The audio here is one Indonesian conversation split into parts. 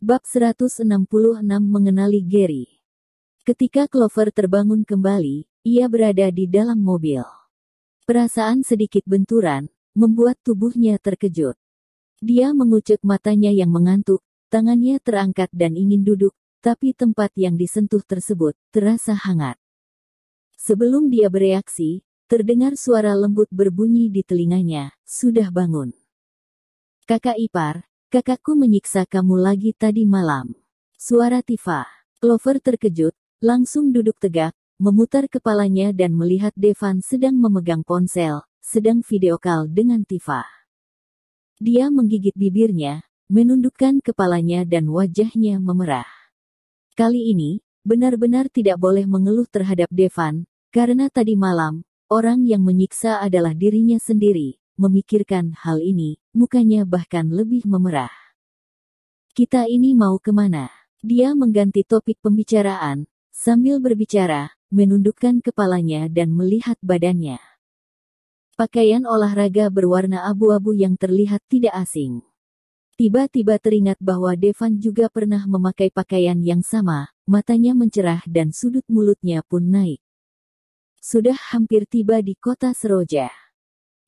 Bab 166 mengenali Gary. Ketika Clover terbangun kembali, ia berada di dalam mobil. Perasaan sedikit benturan membuat tubuhnya terkejut. Dia mengucek matanya yang mengantuk, tangannya terangkat dan ingin duduk, tapi tempat yang disentuh tersebut terasa hangat. Sebelum dia bereaksi, terdengar suara lembut berbunyi di telinganya, "Sudah bangun. Kakak ipar, kakakku menyiksa kamu lagi tadi malam." Suara Tifa. Clover terkejut, langsung duduk tegak, memutar kepalanya dan melihat Devan sedang memegang ponsel, sedang video call dengan Tifa. Dia menggigit bibirnya, menundukkan kepalanya dan wajahnya memerah. Kali ini, benar-benar tidak boleh mengeluh terhadap Devan, karena tadi malam, orang yang menyiksa adalah dirinya sendiri. Memikirkan hal ini, mukanya bahkan lebih memerah. "Kita ini mau kemana?" Dia mengganti topik pembicaraan, sambil berbicara, menundukkan kepalanya dan melihat badannya. Pakaian olahraga berwarna abu-abu yang terlihat tidak asing. Tiba-tiba teringat bahwa Devan juga pernah memakai pakaian yang sama, matanya mencerah dan sudut mulutnya pun naik. Sudah hampir tiba di kota Seroja.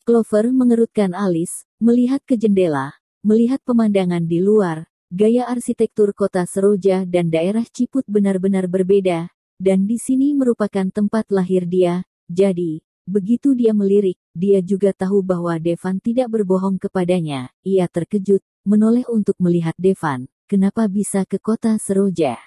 Clover mengerutkan alis, melihat ke jendela, melihat pemandangan di luar, gaya arsitektur kota Seroja dan daerah Ciput benar-benar berbeda, dan di sini merupakan tempat lahir dia, jadi, begitu dia melirik, dia juga tahu bahwa Devan tidak berbohong kepadanya. Ia terkejut, menoleh untuk melihat Devan, kenapa bisa ke kota Seroja.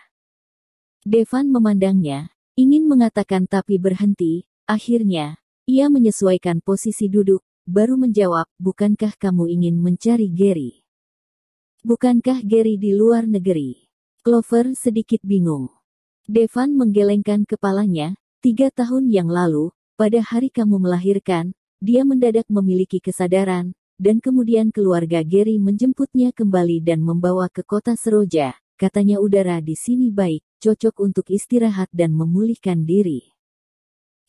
Devan memandangnya, ingin mengatakan tapi berhenti, akhirnya, ia menyesuaikan posisi duduk, baru menjawab, "Bukankah kamu ingin mencari Gary? Bukankah Gary di luar negeri?" Clover sedikit bingung. Devan menggelengkan kepalanya, 3 tahun yang lalu, pada hari kamu melahirkan, dia mendadak memiliki kesadaran, dan kemudian keluarga Gary menjemputnya kembali dan membawa ke kota Seroja. Katanya udara di sini baik, cocok untuk istirahat dan memulihkan diri.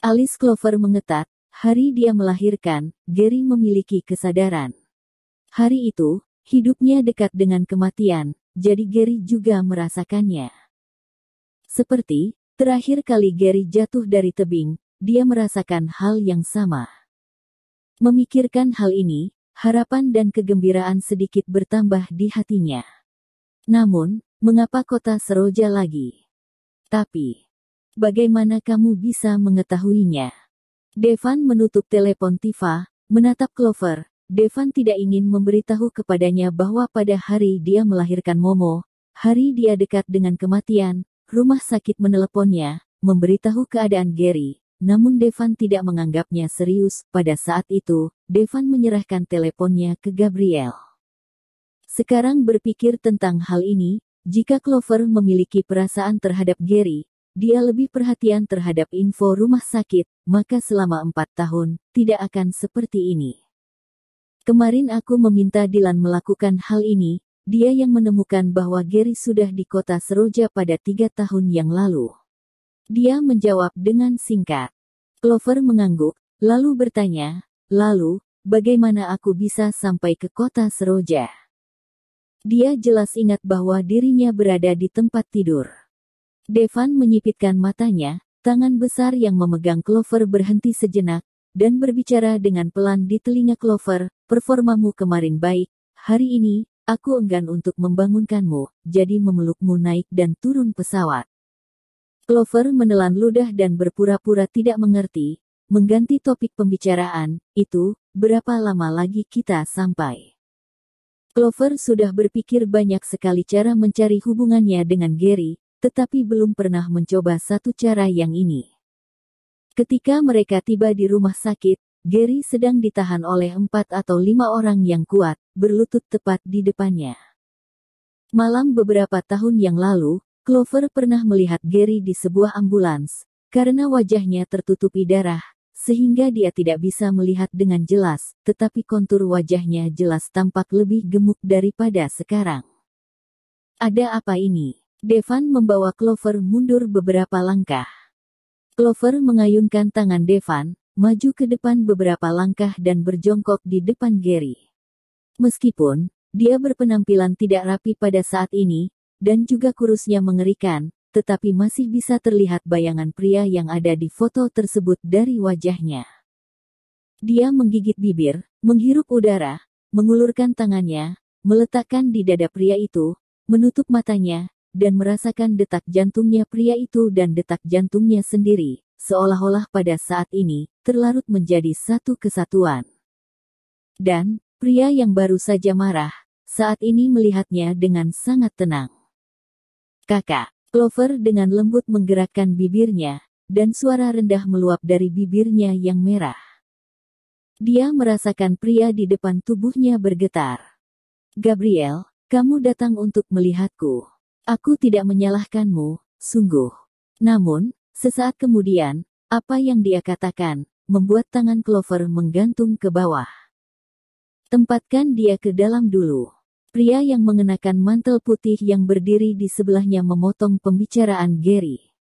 Alis Clover mengetat. Hari dia melahirkan, Gary memiliki kesadaran. Hari itu, hidupnya dekat dengan kematian, jadi Gary juga merasakannya. Seperti, terakhir kali Gary jatuh dari tebing, dia merasakan hal yang sama. Memikirkan hal ini, harapan dan kegembiraan sedikit bertambah di hatinya. Namun, mengapa kota Seroja lagi? Tapi, bagaimana kamu bisa mengetahuinya? Devan menutup telepon Tifa, menatap Clover. Devan tidak ingin memberitahu kepadanya bahwa pada hari dia melahirkan Momo, hari dia dekat dengan kematian, rumah sakit meneleponnya, memberitahu keadaan Gary. Namun Devan tidak menganggapnya serius. Pada saat itu, Devan menyerahkan teleponnya ke Gabriel. Sekarang berpikir tentang hal ini, jika Clover memiliki perasaan terhadap Gary, dia lebih perhatian terhadap info rumah sakit, maka selama 4 tahun, tidak akan seperti ini. Kemarin aku meminta Dylan melakukan hal ini, dia yang menemukan bahwa Gary sudah di kota Seroja pada 3 tahun yang lalu. Dia menjawab dengan singkat. Clover mengangguk, lalu bertanya, "Lalu, bagaimana aku bisa sampai ke kota Seroja?" Dia jelas ingat bahwa dirinya berada di tempat tidur. Devan menyipitkan matanya, tangan besar yang memegang Clover berhenti sejenak, dan berbicara dengan pelan di telinga Clover, "Performamu kemarin baik, hari ini, aku enggan untuk membangunkanmu, jadi memelukmu naik dan turun pesawat." Clover menelan ludah dan berpura-pura tidak mengerti, mengganti topik pembicaraan, "Itu, berapa lama lagi kita sampai?" Clover sudah berpikir banyak sekali cara mencari hubungannya dengan Gary, tetapi belum pernah mencoba satu cara yang ini. Ketika mereka tiba di rumah sakit, Gary sedang ditahan oleh 4 atau 5 orang yang kuat, berlutut tepat di depannya. Malam beberapa tahun yang lalu, Clover pernah melihat Gary di sebuah ambulans, karena wajahnya tertutupi darah, sehingga dia tidak bisa melihat dengan jelas, tetapi kontur wajahnya jelas tampak lebih gemuk daripada sekarang. "Ada apa ini?" Devan membawa Clover mundur beberapa langkah. Clover mengayunkan tangan Devan, maju ke depan beberapa langkah dan berjongkok di depan Gary. Meskipun dia berpenampilan tidak rapi pada saat ini, dan juga kurusnya mengerikan, tetapi masih bisa terlihat bayangan pria yang ada di foto tersebut dari wajahnya. Dia menggigit bibir, menghirup udara, mengulurkan tangannya, meletakkan di dada pria itu, menutup matanya, dan merasakan detak jantungnya pria itu dan detak jantungnya sendiri, seolah-olah pada saat ini, terlarut menjadi satu kesatuan. Dan, pria yang baru saja marah, saat ini melihatnya dengan sangat tenang. Kakak, Clover dengan lembut menggerakkan bibirnya, dan suara rendah meluap dari bibirnya yang merah. Dia merasakan pria di depan tubuhnya bergetar. Gabriel, kamu datang untuk melihatku. Aku tidak menyalahkanmu, sungguh. Namun, sesaat kemudian, apa yang dia katakan, membuat tangan Clover menggantung ke bawah. Tempatkan dia ke dalam dulu. Pria yang mengenakan mantel putih yang berdiri di sebelahnya memotong pembicaraan Gary.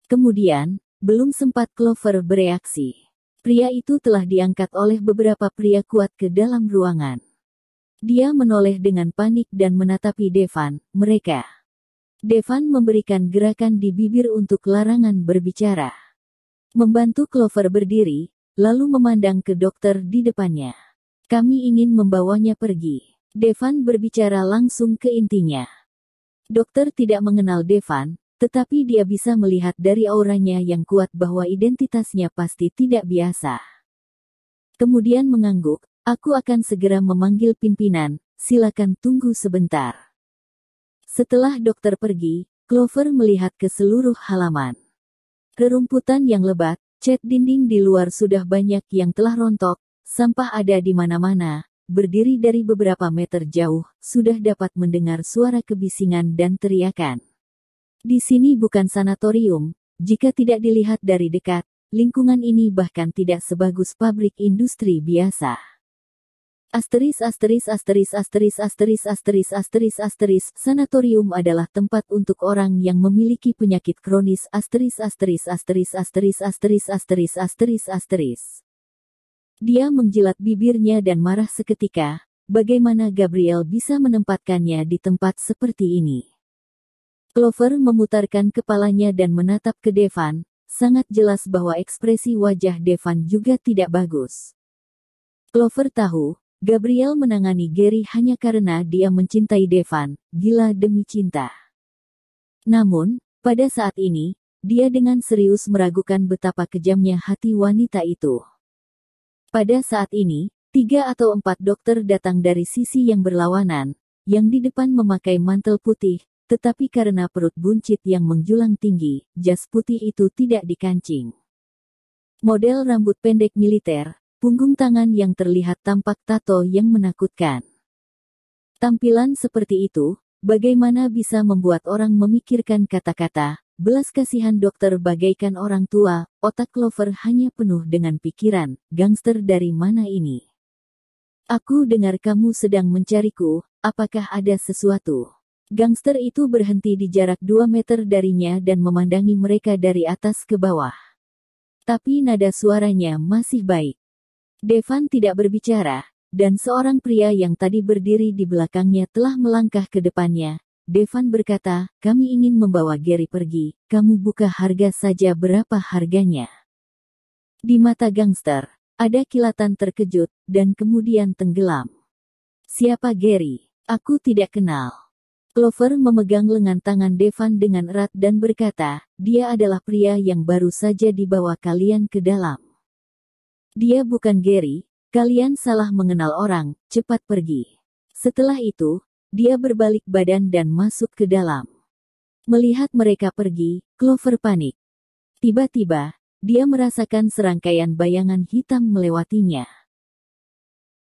Kemudian, belum sempat Clover bereaksi. Pria itu telah diangkat oleh beberapa pria kuat ke dalam ruangan. Dia menoleh dengan panik dan menatapi Devan, mereka. Devan memberikan gerakan di bibir untuk larangan berbicara. Membantu Clover berdiri, lalu memandang ke dokter di depannya. Kami ingin membawanya pergi. Devan berbicara langsung ke intinya. Dokter tidak mengenal Devan, tetapi dia bisa melihat dari auranya yang kuat bahwa identitasnya pasti tidak biasa. Kemudian mengangguk, aku akan segera memanggil pimpinan, silakan tunggu sebentar. Setelah dokter pergi, Clover melihat ke seluruh halaman. Rerumputan yang lebat, cat dinding di luar sudah banyak yang telah rontok, sampah ada di mana-mana. Berdiri dari beberapa meter jauh, sudah dapat mendengar suara kebisingan dan teriakan. Di sini bukan sanatorium, jika tidak dilihat dari dekat, lingkungan ini bahkan tidak sebagus pabrik industri biasa. Sanatorium adalah tempat untuk orang yang memiliki penyakit kronis. Dia menjilat bibirnya dan marah seketika, bagaimana Gabriel bisa menempatkannya di tempat seperti ini. Clover memutarkan kepalanya dan menatap ke Devan, sangat jelas bahwa ekspresi wajah Devan juga tidak bagus. Clover tahu, Gabriel menangani Gary hanya karena dia mencintai Devan, gila demi cinta. Namun, pada saat ini, dia dengan serius meragukan betapa kejamnya hati wanita itu. Pada saat ini, 3 atau 4 dokter datang dari sisi yang berlawanan, yang di depan memakai mantel putih, tetapi karena perut buncit yang menjulang tinggi, jas putih itu tidak dikancing. Model rambut pendek militer, punggung tangan yang terlihat tampak tato yang menakutkan. Tampilan seperti itu, bagaimana bisa membuat orang memikirkan kata-kata, belas kasihan dokter bagaikan orang tua, otak Clover hanya penuh dengan pikiran, gangster dari mana ini? Aku dengar kamu sedang mencariku, apakah ada sesuatu? Gangster itu berhenti di jarak 2 meter darinya dan memandangi mereka dari atas ke bawah. Tapi nada suaranya masih baik. Devan tidak berbicara, dan seorang pria yang tadi berdiri di belakangnya telah melangkah ke depannya. Devan berkata, kami ingin membawa Gary pergi, kamu buka harga saja berapa harganya. Di mata gangster, ada kilatan terkejut, dan kemudian tenggelam. Siapa Gary? Aku tidak kenal. Clover memegang lengan tangan Devan dengan erat dan berkata, dia adalah pria yang baru saja dibawa kalian ke dalam. Dia bukan Gary, kalian salah mengenal orang, cepat pergi. Setelah itu, dia berbalik badan dan masuk ke dalam. Melihat mereka pergi, Clover panik. Tiba-tiba, dia merasakan serangkaian bayangan hitam melewatinya.